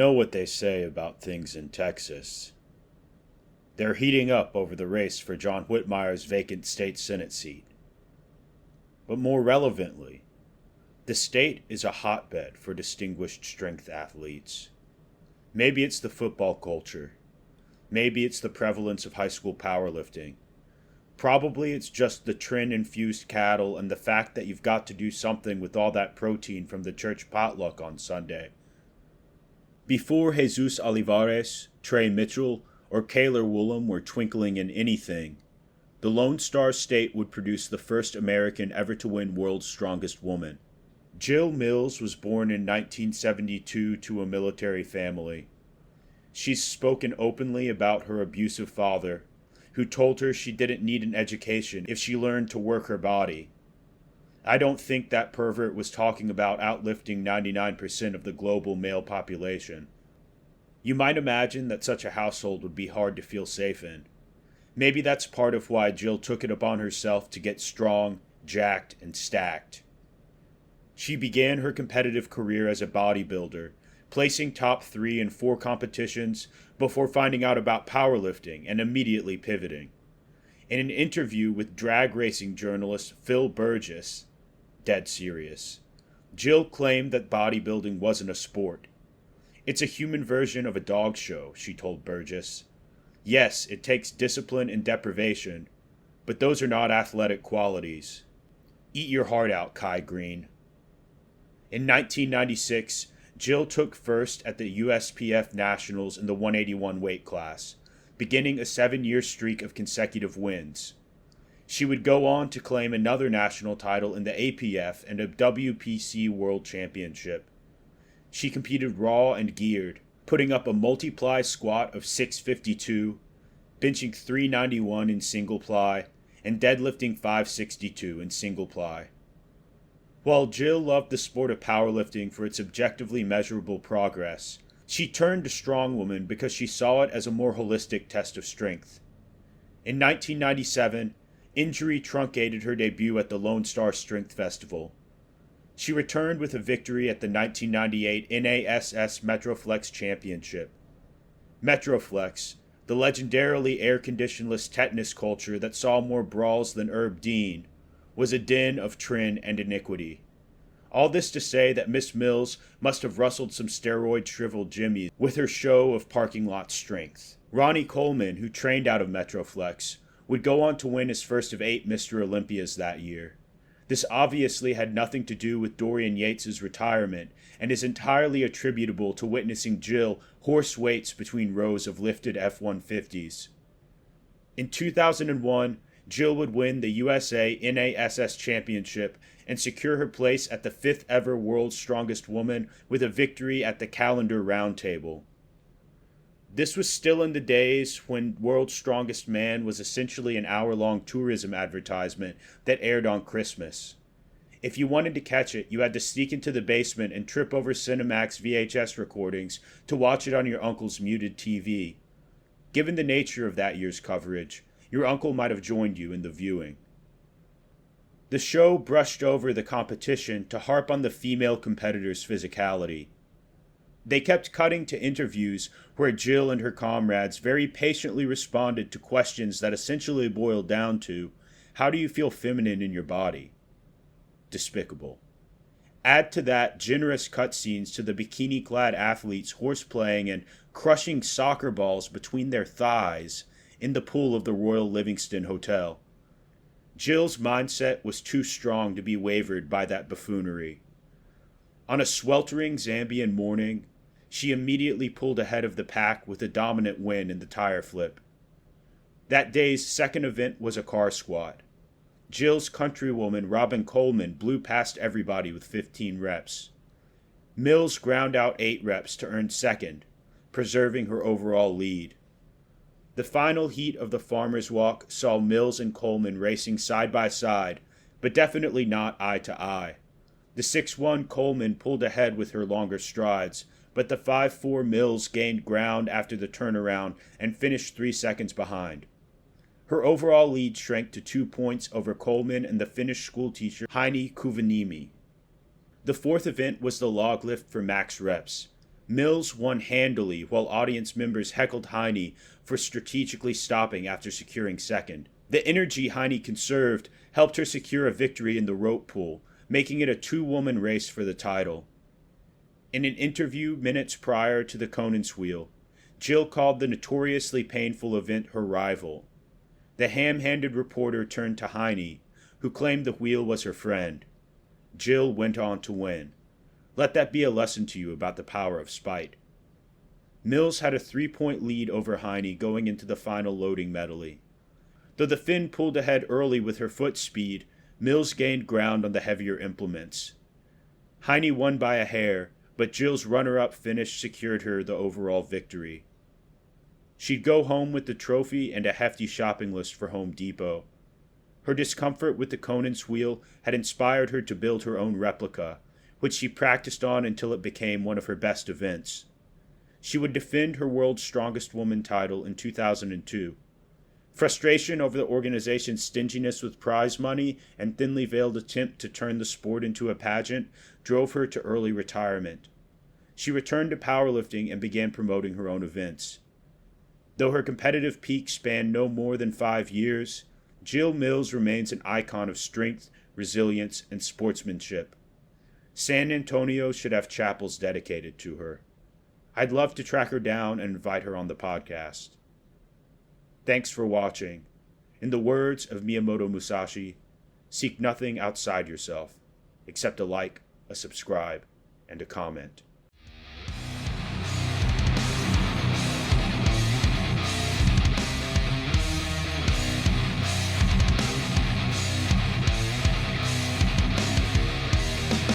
know what they say about things in Texas. They're heating up over the race for John Whitmire's vacant state Senate seat. But more relevantly, the state is a hotbed for distinguished strength athletes. Maybe it's the football culture. Maybe it's the prevalence of high school powerlifting. Probably it's just the trin-infused cattle and the fact that you've got to do something with all that protein from the church potluck on Sunday. Before Jesus Olivares, Trey Mitchell, or Kaylor Woolham were twinkling in anything, the Lone Star State would produce the first American ever to win World's Strongest Woman. Jill Mills was born in 1972 to a military family. She's spoken openly about her abusive father, who told her she didn't need an education if she learned to work her body. I don't think that pervert was talking about outlifting 99% of the global male population. You might imagine that such a household would be hard to feel safe in. Maybe that's part of why Jill took it upon herself to get strong, jacked, and stacked. She began her competitive career as a bodybuilder, placing top 3 in 4 competitions before finding out about powerlifting and immediately pivoting. In an interview with drag racing journalist Phil Burgess, dead serious, Jill claimed that bodybuilding wasn't a sport. It's a human version of a dog show, she told Burgess. Yes, it takes discipline and deprivation, but those are not athletic qualities. Eat your heart out, Kai Green. In 1996, Jill took first at the USPF Nationals in the 181 weight class, beginning a 7-year streak of consecutive wins. She would go on to claim another national title in the APF and a WPC World Championship. She competed raw and geared, putting up a multiply squat of 652, benching 391 in single ply, and deadlifting 562 in single ply. While Jill loved the sport of powerlifting for its objectively measurable progress, she turned to strongwoman because she saw it as a more holistic test of strength. In 1997, injury truncated her debut at the Lone Star Strength Festival. She returned with a victory at the 1998 NASS Metroflex Championship. Metroflex, the legendarily air-conditionless tetanus culture that saw more brawls than Herb Dean, was a den of trin and iniquity. All this to say that Miss Mills must have rustled some steroid-shriveled jimmies with her show of parking lot strength. Ronnie Coleman, who trained out of Metroflex, would go on to win his first of 8 Mr. Olympias that year. This obviously had nothing to do with Dorian Yates's retirement and is entirely attributable to witnessing Jill horse weights between rows of lifted F-150s. In 2001, Jill would win the USA NASS Championship and secure her place at the 5th ever World's Strongest Woman with a victory at the Calendar Roundtable. This was still in the days when World's Strongest Man was essentially an hour-long tourism advertisement that aired on Christmas. If you wanted to catch it, you had to sneak into the basement and trip over Cinemax VHS recordings to watch it on your uncle's muted TV. Given the nature of that year's coverage, your uncle might have joined you in the viewing. The show brushed over the competition to harp on the female competitor's physicality. They kept cutting to interviews where Jill and her comrades very patiently responded to questions that essentially boiled down to, how do you feel feminine in your body? Despicable. Add to that generous cutscenes to the bikini-clad athletes horseplaying and crushing soccer balls between their thighs in the pool of the Royal Livingston Hotel. Jill's mindset was too strong to be wavered by that buffoonery. On a sweltering Zambian morning, she immediately pulled ahead of the pack with a dominant win in the tire flip. That day's second event was a car squat. Jill's countrywoman Robin Coleman blew past everybody with 15 reps. Mills ground out 8 reps to earn second, preserving her overall lead. The final heat of the Farmer's Walk saw Mills and Coleman racing side by side, but definitely not eye to eye. The 6'1" Coleman pulled ahead with her longer strides, but the 5'4" Mills gained ground after the turnaround and finished 3 seconds behind. Her overall lead shrank to 2 points over Coleman and the Finnish schoolteacher Heini Kuvanimi. The fourth event was the log lift for max reps. Mills won handily while audience members heckled Heine for strategically stopping after securing second. The energy Heine conserved helped her secure a victory in the rope pool, making it a two-woman race for the title. In an interview minutes prior to the Conan's wheel, Jill called the notoriously painful event her rival. The ham-handed reporter turned to Heine, who claimed the wheel was her friend. Jill went on to win. Let that be a lesson to you about the power of spite. Mills had a 3-point lead over Heine going into the final loading medley. Though the Finn pulled ahead early with her foot speed, Mills gained ground on the heavier implements. Heine won by a hair, but Jill's runner-up finish secured her the overall victory. She'd go home with the trophy and a hefty shopping list for Home Depot. Her discomfort with the Conan's wheel had inspired her to build her own replica, which she practiced on until it became one of her best events. She would defend her World's Strongest Woman title in 2002. Frustration over the organization's stinginess with prize money and thinly veiled attempt to turn the sport into a pageant drove her to early retirement. She returned to powerlifting and began promoting her own events. Though her competitive peak spanned no more than 5 years, Jill Mills remains an icon of strength, resilience, and sportsmanship. San Antonio should have chapels dedicated to her. I'd love to track her down and invite her on the podcast. Thanks for watching. In the words of Miyamoto Musashi, seek nothing outside yourself, except a like, a subscribe, and a comment.